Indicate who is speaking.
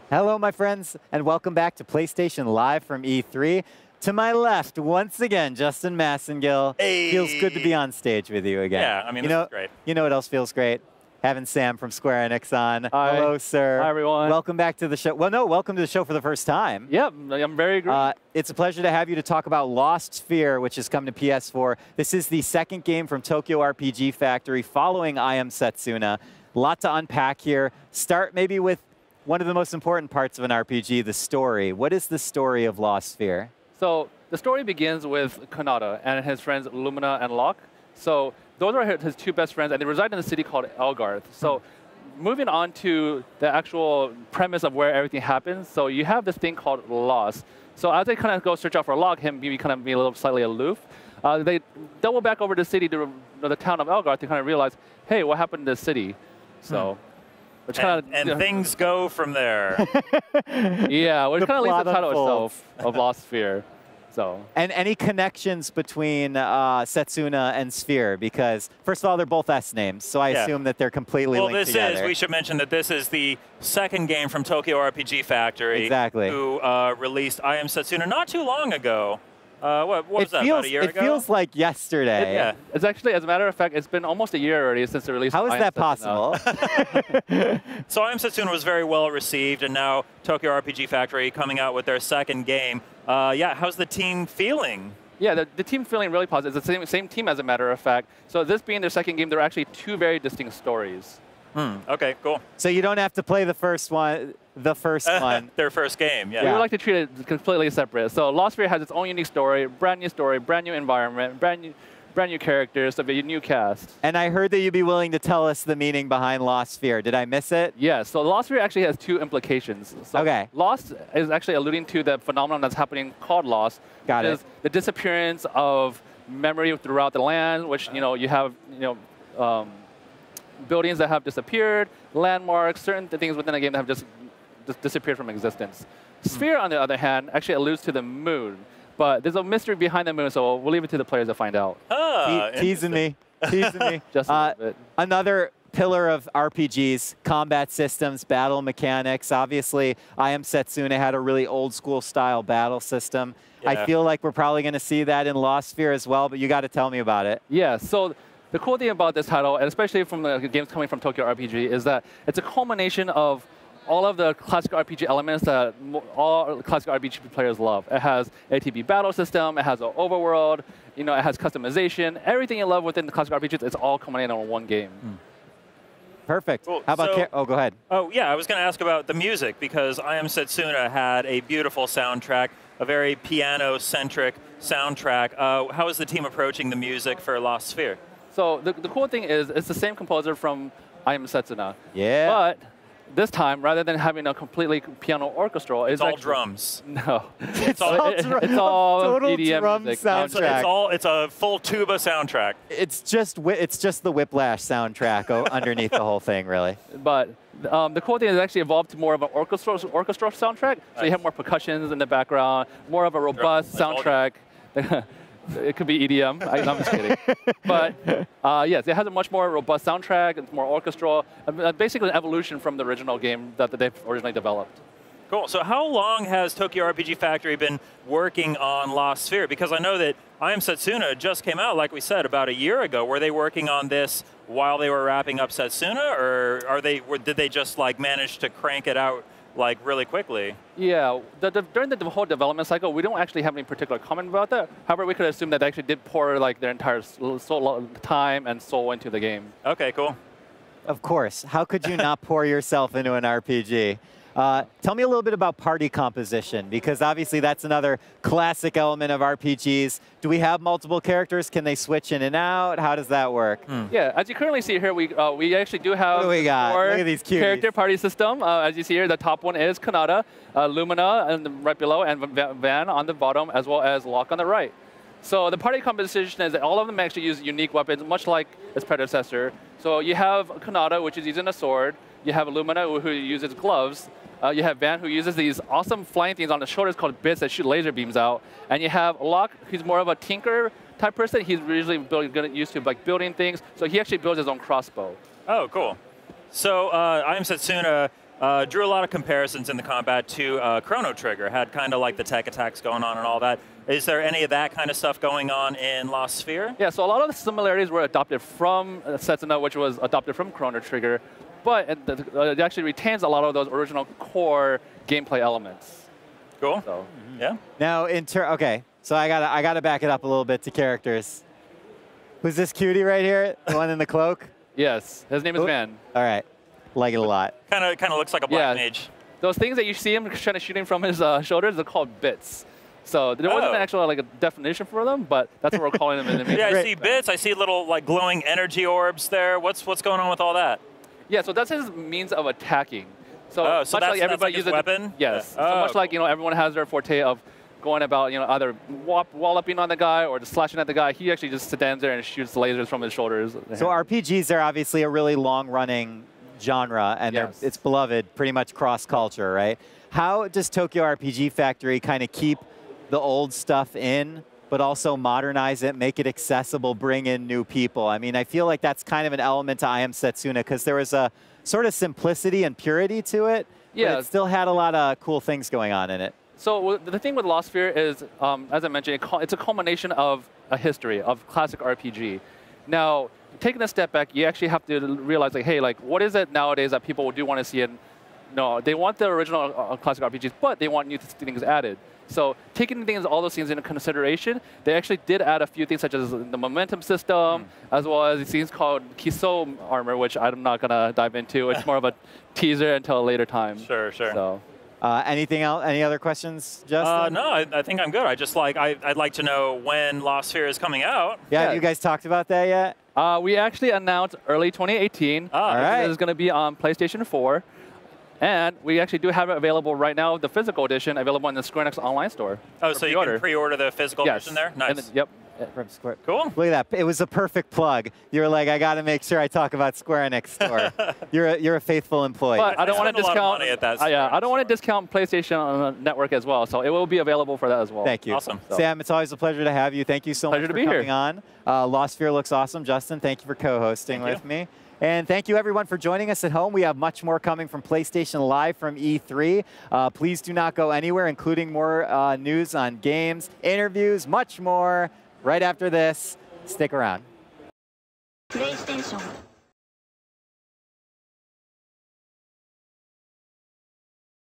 Speaker 1: Hello, my friends, and welcome back to PlayStation Live from E3. To my left, once again, Justin Massengill.
Speaker 2: Hey.
Speaker 1: Feels good to be on stage with you again.
Speaker 2: Yeah, I mean, this is great.
Speaker 1: You know what else feels great? Having Sam from Square Enix on.
Speaker 3: Hi.
Speaker 1: Hello, sir.
Speaker 3: Hi, everyone.
Speaker 1: Welcome back to the show. Well, no, welcome to the show for the first time.
Speaker 3: Yep, I'm very great.
Speaker 1: It's a pleasure to have you to talk about Lost Sphear, which has come to PS4. This is the second game from Tokyo RPG Factory following I Am Setsuna. A lot to unpack here. Start maybe with one of the most important parts of an RPG, the story. What is the story of Lost Sphear?
Speaker 3: So the story begins with Kanata and his friends Lumina and Locke. So those are his two best friends, and they reside in a city called Elgarth. So moving on to the actual premise of where everything happens, so you have this thing called Lost. So as they kind of go search out for Locke, him maybe kind of be a little slightly aloof, they double back over to the city, to the town of Elgarth, to kind of realize, hey, what happened to the city? So.
Speaker 2: And things go from there.
Speaker 3: Yeah, which kind of leads to the title
Speaker 1: unfolds.
Speaker 3: itself of Lost Sphear. So.
Speaker 1: And any connections between Setsuna and Sphear? Because, first of all, they're both S names, so I assume that they're completely linked together.
Speaker 2: We should mention that this is the second game from Tokyo RPG Factory.
Speaker 1: Exactly.
Speaker 2: Who released I Am Setsuna not too long ago. What was that, about a year ago?
Speaker 1: It feels like yesterday.
Speaker 2: Yeah.
Speaker 3: It's actually, as a matter of fact, it's been almost a year already since the release.
Speaker 1: How is that possible?
Speaker 2: So I Am Setsuna was very well received, and now Tokyo RPG Factory coming out with their second game. Yeah, how's the team feeling?
Speaker 3: Yeah, the team's feeling really positive. It's the same team, as a matter of fact. So this being their second game, they're actually two very distinct stories.
Speaker 2: Okay, cool.
Speaker 1: So you don't have to play the first one. Their first
Speaker 2: game, yeah.
Speaker 3: We would like to treat it completely separate. So Lost Sphear has its own unique story, brand new environment, brand new characters, so a new cast.
Speaker 1: And I heard that you'd be willing to tell us the meaning behind Lost Sphear. Did I miss it?
Speaker 3: Yeah, so Lost Sphear actually has two implications. So
Speaker 1: okay.
Speaker 3: Lost is actually alluding to the phenomenon that's happening called Lost.
Speaker 1: Got it.
Speaker 3: Is the disappearance of memory throughout the land, which you have buildings that have disappeared, landmarks, certain things within a game that have just disappeared from existence. Sphear, on the other hand, actually alludes to the moon. But there's a mystery behind the moon, so we'll leave it to the players to find out.
Speaker 1: Teasing me. Teasing me.
Speaker 3: Just a little bit.
Speaker 1: Another pillar of RPGs, combat systems, battle mechanics. Obviously, I Am Setsuna had a really old-school style battle system. Yeah. I feel like we're probably going to see that in Lost Sphear as well, but you got to tell me about it.
Speaker 3: Yeah, so the cool thing about this title, and especially from the games coming from Tokyo RPG, is that it's a culmination of all of the classic RPG elements that all classic RPG players love. It has ATB battle system, it has an overworld, it has customization. Everything you love within the classic RPGs, it's all culminated on one game.
Speaker 1: Perfect.
Speaker 2: Cool.
Speaker 1: How about go ahead.
Speaker 2: Oh, yeah, I was going to ask about the music, because I Am Setsuna had a beautiful soundtrack, a very piano-centric soundtrack. How is the team approaching the music for Lost Sphear?
Speaker 3: So the cool thing is, it's the same composer from I Am Setsuna.
Speaker 1: Yeah.
Speaker 3: But this time, rather than having a completely piano orchestral,
Speaker 2: it's all drums.
Speaker 3: No,
Speaker 1: it's all total
Speaker 3: EDM
Speaker 1: drum
Speaker 3: music.
Speaker 1: soundtrack.
Speaker 2: It's a full tuba soundtrack.
Speaker 1: It's just the Whiplash soundtrack underneath the whole thing, really.
Speaker 3: But the cool thing is it actually evolved to more of an orchestral soundtrack. So you have more percussions in the background, more of a robust soundtrack. It could be EDM. I'm just kidding. But yes, it has a much more robust soundtrack. It's more orchestral. Basically, an evolution from the original game that they've originally developed.
Speaker 2: Cool. So how long has Tokyo RPG Factory been working on Lost Sphear? Because I know that I Am Setsuna just came out, like we said, about a year ago. Were they working on this while they were wrapping up Setsuna, or did they just manage to crank it out really quickly?
Speaker 3: Yeah, during the whole development cycle, we don't actually have any particular comment about that. However, we could assume that they actually did pour their entire time and soul into the game.
Speaker 2: Okay, cool.
Speaker 1: Of course. How could you not pour yourself into an RPG? Tell me a little bit about party composition, because obviously that's another classic element of RPGs. Do we have multiple characters? Can they switch in and out? How does that work?
Speaker 3: Yeah, as you currently see here, we actually do have
Speaker 1: Look at these cuties.
Speaker 3: Character party system. As you see here, the top one is Kanata, Lumina and right below, and Van on the bottom, as well as Locke on the right. So the party composition is that all of them actually use unique weapons, much like its predecessor. So you have Kanata, which is using a sword. You have Lumina, who uses gloves. You have Van, who uses these awesome flying things on the shoulders called bits that shoot laser beams out. And you have Locke, who's more of a tinker type person. He's usually used to building things. So he actually builds his own crossbow.
Speaker 2: Oh, cool. So I Am Setsuna drew a lot of comparisons in the combat to Chrono Trigger. Had kind of like the tech attacks going on and all that. Is there any of that kind of stuff going on in Lost Sphear?
Speaker 3: Yeah, so a lot of the similarities were adopted from Setsuna, which was adopted from Chrono Trigger, but it actually retains a lot of those original core gameplay elements.
Speaker 2: Cool.
Speaker 3: So,
Speaker 2: yeah.
Speaker 1: Now, okay, so I gotta back it up a little bit to characters. Who's this cutie right here? The one in the cloak?
Speaker 3: Yes, his name is Van.
Speaker 1: All right, like it a lot.
Speaker 2: Kind of looks like a black mage.
Speaker 3: Those things that you see him kind of shooting from his shoulders are called bits. So there wasn't actually like a definition for them, but that's what we're calling them in the
Speaker 2: Yeah, I see bits. I see little like glowing energy orbs there. What's going on with all that?
Speaker 3: Yeah, so that's his means of attacking. So
Speaker 2: much
Speaker 3: like everybody uses
Speaker 2: a weapon.
Speaker 3: Yes. So much like everyone has their forte of going about either walloping on the guy or just slashing at the guy. He actually just stands there and shoots lasers from his shoulders.
Speaker 1: So RPGs are obviously a really long-running genre, and it's beloved pretty much cross-culture, right? How does Tokyo RPG Factory kind of keep the old stuff in, but also modernize it, make it accessible, bring in new people? I mean, I feel like that's kind of an element to I Am Setsuna, because there was a sort of simplicity and purity to it, but it still had a lot of cool things going on in it.
Speaker 3: So the thing with Lost Sphear is, as I mentioned, it's a culmination of a history of classic RPG. Now, taking a step back, you actually have to realize, like, hey, like, what is it nowadays that people do want to see? And no, they want the original classic RPGs, but they want new things added. So taking all those things into consideration, they actually did add a few things such as the momentum system, as well as these things called Kiso armor, which I'm not going to dive into. It's more of a teaser until a later time.
Speaker 2: Sure.
Speaker 3: So.
Speaker 1: Anything else? Any other questions, Justin?
Speaker 2: No, I think I'm good. I'd like to know when Lost Sphear is coming out.
Speaker 1: Yeah, you guys talked about that yet?
Speaker 3: We actually announced early 2018.
Speaker 1: All right.
Speaker 3: This is going to be on PlayStation 4. And we actually do have it available right now, the physical edition, available in the Square Enix online store.
Speaker 2: Oh, so you can pre-order the physical edition there? Nice.
Speaker 3: Yep.
Speaker 1: From Square.
Speaker 2: Cool.
Speaker 1: Look at that. It was a perfect plug. You were like, I got to make sure I talk about Square Enix store. You're a faithful employee.
Speaker 3: But I don't want to discount.
Speaker 2: I
Speaker 3: don't want to discount PlayStation Network as well. So it will be available for that as well.
Speaker 1: Thank you.
Speaker 2: Awesome.
Speaker 1: Sam, it's always a pleasure to have you. Thank you so much for coming on. Lost Sphear looks awesome. Justin, thank you for co-hosting with me. And thank you, everyone, for joining us at home. We have much more coming from PlayStation Live from E3. Please do not go anywhere, including more news on games, interviews, much more right after this. Stick around.
Speaker 4: PlayStation